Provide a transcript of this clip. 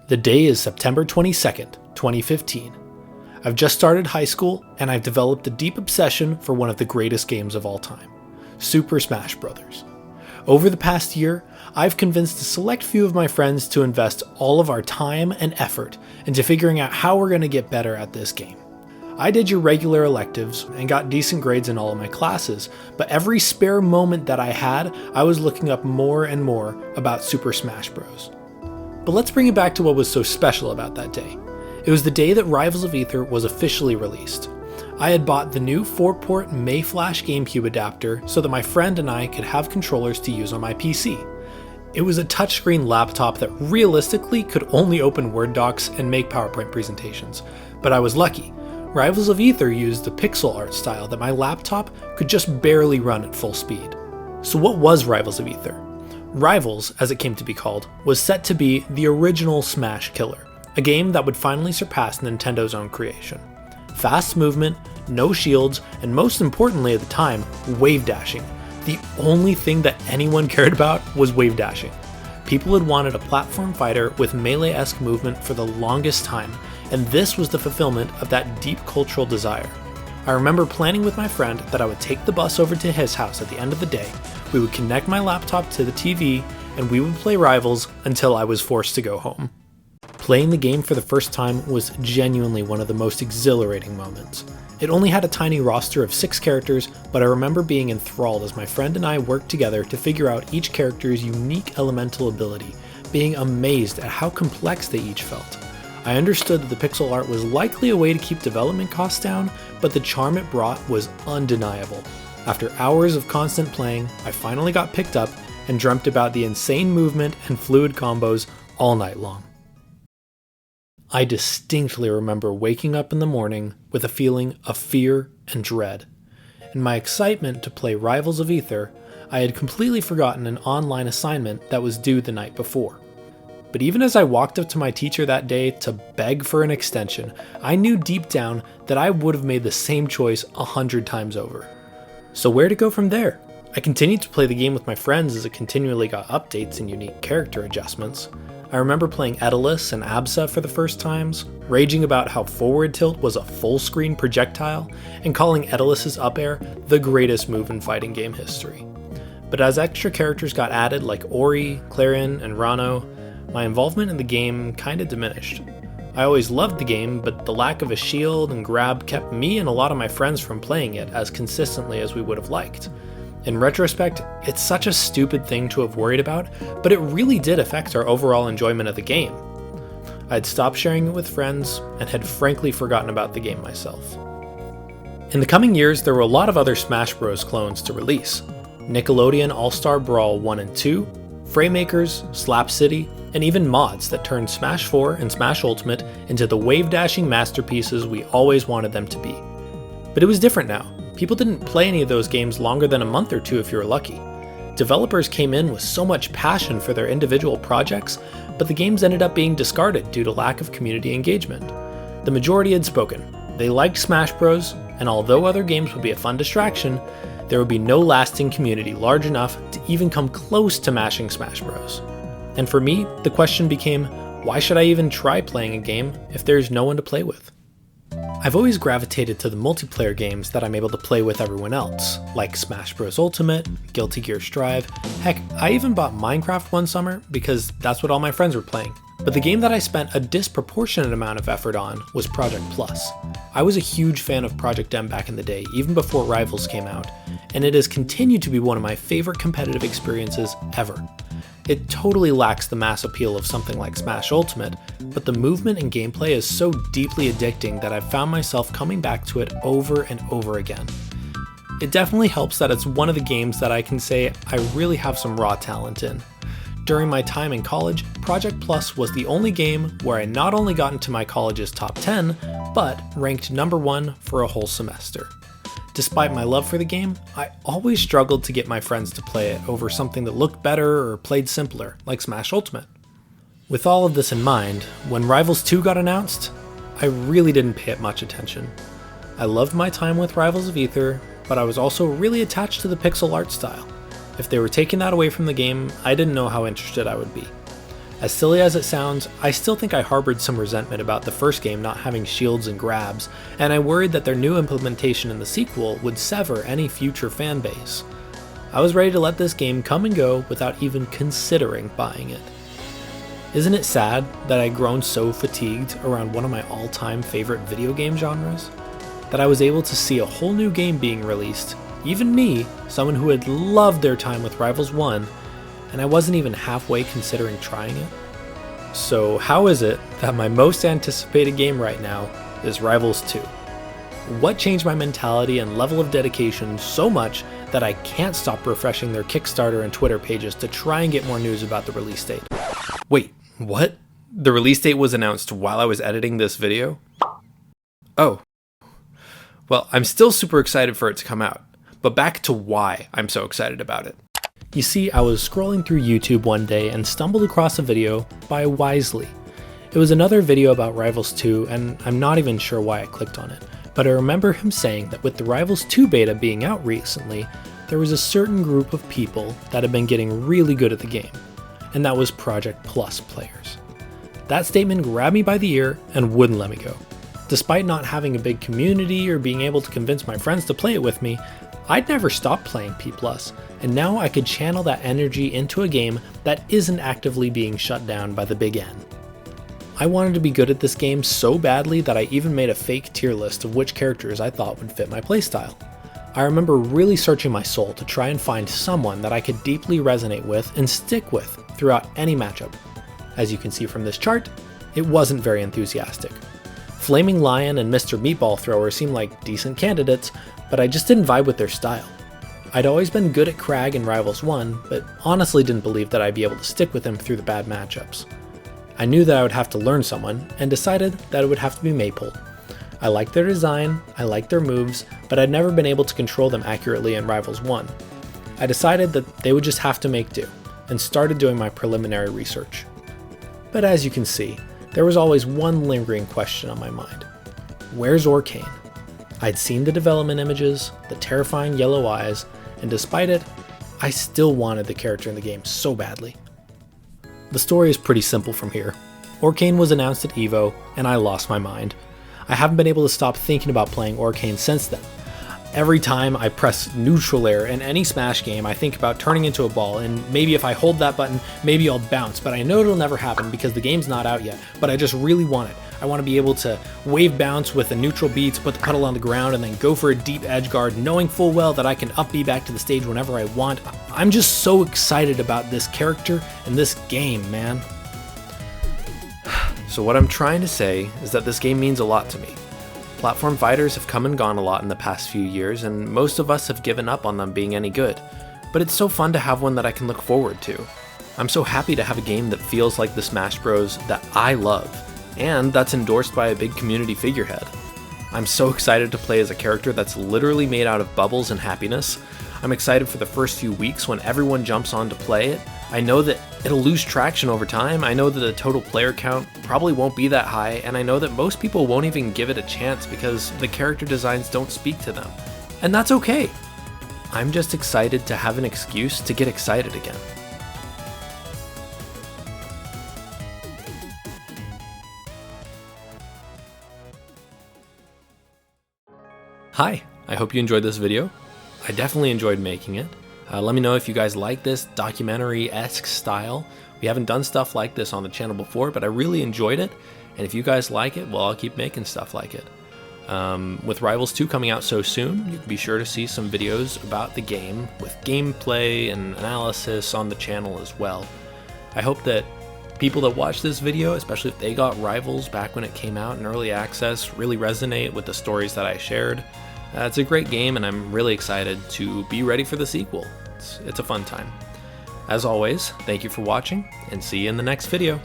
The day is September 22nd, 2015. I've just started high school, and I've developed a deep obsession for one of the greatest games of all time, Super Smash Bros. Over the past year, I've convinced a select few of my friends to invest all of our time and effort into figuring out how we're going to get better at this game. I did your regular electives and got decent grades in all of my classes, but every spare moment that I had, I was looking up more and more about Super Smash Bros. But let's bring it back to what was so special about that day. It was the day that Rivals of Aether was officially released. I had bought the new 4-port Mayflash GameCube adapter so that my friend and I could have controllers to use on my PC. It was a touchscreen laptop that realistically could only open Word docs and make PowerPoint presentations, but I was lucky. Rivals of Aether used the pixel art style that my laptop could just barely run at full speed. So what was Rivals of Aether? Rivals, as it came to be called, was set to be the original Smash killer, a game that would finally surpass Nintendo's own creation. Fast movement, no shields, and most importantly at the time, wave dashing. The only thing that anyone cared about was wave dashing. People had wanted a platform fighter with melee-esque movement for the longest time, and this was the fulfillment of that deep cultural desire. I remember planning with my friend that I would take the bus over to his house at the end of the day, we would connect my laptop to the TV, and we would play Rivals until I was forced to go home. Playing the game for the first time was genuinely one of the most exhilarating moments. It only had a tiny roster of 6 characters, but I remember being enthralled as my friend and I worked together to figure out each character's unique elemental ability, being amazed at how complex they each felt. I understood that the pixel art was likely a way to keep development costs down, but the charm it brought was undeniable. After hours of constant playing, I finally got picked up and dreamt about the insane movement and fluid combos all night long. I distinctly remember waking up in the morning with a feeling of fear and dread. In my excitement to play Rivals of Aether, I had completely forgotten an online assignment that was due the night before. But even as I walked up to my teacher that day to beg for an extension, I knew deep down that I would have made the same choice 100 times over. So where to go from there? I continued to play the game with my friends as it continually got updates and unique character adjustments. I remember playing Daedalus and Absa for the first times, raging about how forward tilt was a full screen projectile, and calling Daedalus's up air the greatest move in fighting game history. But as extra characters got added like Ori, Clarion, and Rano, my involvement in the game kinda diminished. I always loved the game, but the lack of a shield and grab kept me and a lot of my friends from playing it as consistently as we would have liked. In retrospect, it's such a stupid thing to have worried about, but it really did affect our overall enjoyment of the game. I'd stopped sharing it with friends and had frankly forgotten about the game myself. In the coming years, there were a lot of other Smash Bros. Clones to release. Nickelodeon All-Star Brawl 1 and 2, Framemakers, Slap City, and even mods that turned Smash 4 and Smash Ultimate into the wave-dashing masterpieces we always wanted them to be. But it was different now. People didn't play any of those games longer than a month or two if you were lucky. Developers came in with so much passion for their individual projects, but the games ended up being discarded due to lack of community engagement. The majority had spoken. They liked Smash Bros, and although other games would be a fun distraction, there would be no lasting community large enough to even come close to mashing Smash Bros. And for me, the question became, why should I even try playing a game if there's no one to play with? I've always gravitated to the multiplayer games that I'm able to play with everyone else, like Smash Bros. Ultimate, Guilty Gear Strive. Heck, I even bought Minecraft one summer because that's what all my friends were playing. But the game that I spent a disproportionate amount of effort on was Project Plus. I was a huge fan of Project M back in the day, even before Rivals came out, and it has continued to be one of my favorite competitive experiences ever. It totally lacks the mass appeal of something like Smash Ultimate, but the movement and gameplay is so deeply addicting that I've found myself coming back to it over and over again. It definitely helps that it's one of the games that I can say I really have some raw talent in. During my time in college, Project Plus was the only game where I not only got into my college's top 10, but ranked number 1 for a whole semester. Despite my love for the game, I always struggled to get my friends to play it over something that looked better or played simpler, like Smash Ultimate. With all of this in mind, when Rivals 2 got announced, I really didn't pay it much attention. I loved my time with Rivals of Aether, but I was also really attached to the pixel art style. If they were taking that away from the game, I didn't know how interested I would be. As silly as it sounds, I still think I harbored some resentment about the first game not having shields and grabs, and I worried that their new implementation in the sequel would sever any future fan base. I was ready to let this game come and go without even considering buying it. Isn't it sad that I'd grown so fatigued around one of my all-time favorite video game genres? That I was able to see a whole new game being released, even me, someone who had loved their time with Rivals 1, and I wasn't even halfway considering trying it? So how is it that my most anticipated game right now is Rivals 2? What changed my mentality and level of dedication so much that I can't stop refreshing their Kickstarter and Twitter pages to try and get more news about the release date? Wait, what? The release date was announced while I was editing this video? Oh. Well, I'm still super excited for it to come out, but back to why I'm so excited about it. You see, I was scrolling through YouTube one day and stumbled across a video by Wisley. It was another video about Rivals 2, and I'm not even sure why I clicked on it, but I remember him saying that with the Rivals 2 beta being out recently, there was a certain group of people that had been getting really good at the game, and that was Project Plus players. That statement grabbed me by the ear and wouldn't let me go. Despite not having a big community or being able to convince my friends to play it with me, I'd never stopped playing P+, and now I could channel that energy into a game that isn't actively being shut down by the big N. I wanted to be good at this game so badly that I even made a fake tier list of which characters I thought would fit my playstyle. I remember really searching my soul to try and find someone that I could deeply resonate with and stick with throughout any matchup. As you can see from this chart, it wasn't very enthusiastic. Flaming Lion and Mr. Meatball Thrower seemed like decent candidates, but I just didn't vibe with their style. I'd always been good at Crag in Rivals 1, but honestly didn't believe that I'd be able to stick with him through the bad matchups. I knew that I would have to learn someone, and decided that it would have to be Maple. I liked their design, I liked their moves, but I'd never been able to control them accurately in Rivals 1. I decided that they would just have to make do, and started doing my preliminary research. But as you can see, there was always one lingering question on my mind. Where's Orcane? I'd seen the development images, the terrifying yellow eyes, and despite it, I still wanted the character in the game so badly. The story is pretty simple from here. Orcane was announced at EVO, and I lost my mind. I haven't been able to stop thinking about playing Orcane since then. Every time I press neutral air in any Smash game, I think about turning into a ball, and maybe if I hold that button, maybe I'll bounce, but I know it'll never happen because the game's not out yet, but I just really want it. I want to be able to wave bounce with a neutral B to put the puddle on the ground and then go for a deep edge guard, knowing full well that I can up B back to the stage whenever I want. I'm just so excited about this character and this game, man. So what I'm trying to say is that this game means a lot to me. Platform fighters have come and gone a lot in the past few years, and most of us have given up on them being any good. But it's so fun to have one that I can look forward to. I'm so happy to have a game that feels like the Smash Bros. That I love, and that's endorsed by a big community figurehead. I'm so excited to play as a character that's literally made out of bubbles and happiness. I'm excited for the first few weeks when everyone jumps on to play it. I know that it'll lose traction over time. I know that the total player count probably won't be that high, and I know that most people won't even give it a chance because the character designs don't speak to them. And that's okay. I'm just excited to have an excuse to get excited again. Hi, I hope you enjoyed this video. I definitely enjoyed making it. Let me know if you guys like this documentary-esque style. We haven't done stuff like this on the channel before, but I really enjoyed it. And if you guys like it, well, I'll keep making stuff like it. With Rivals 2 coming out so soon, you can be sure to see some videos about the game with gameplay and analysis on the channel as well. I hope that people that watch this video, especially if they got Rivals back when it came out in early access, really resonate with the stories that I shared. It's a great game, and I'm really excited to be ready for the sequel. It's a fun time. As always, thank you for watching, and see you in the next video.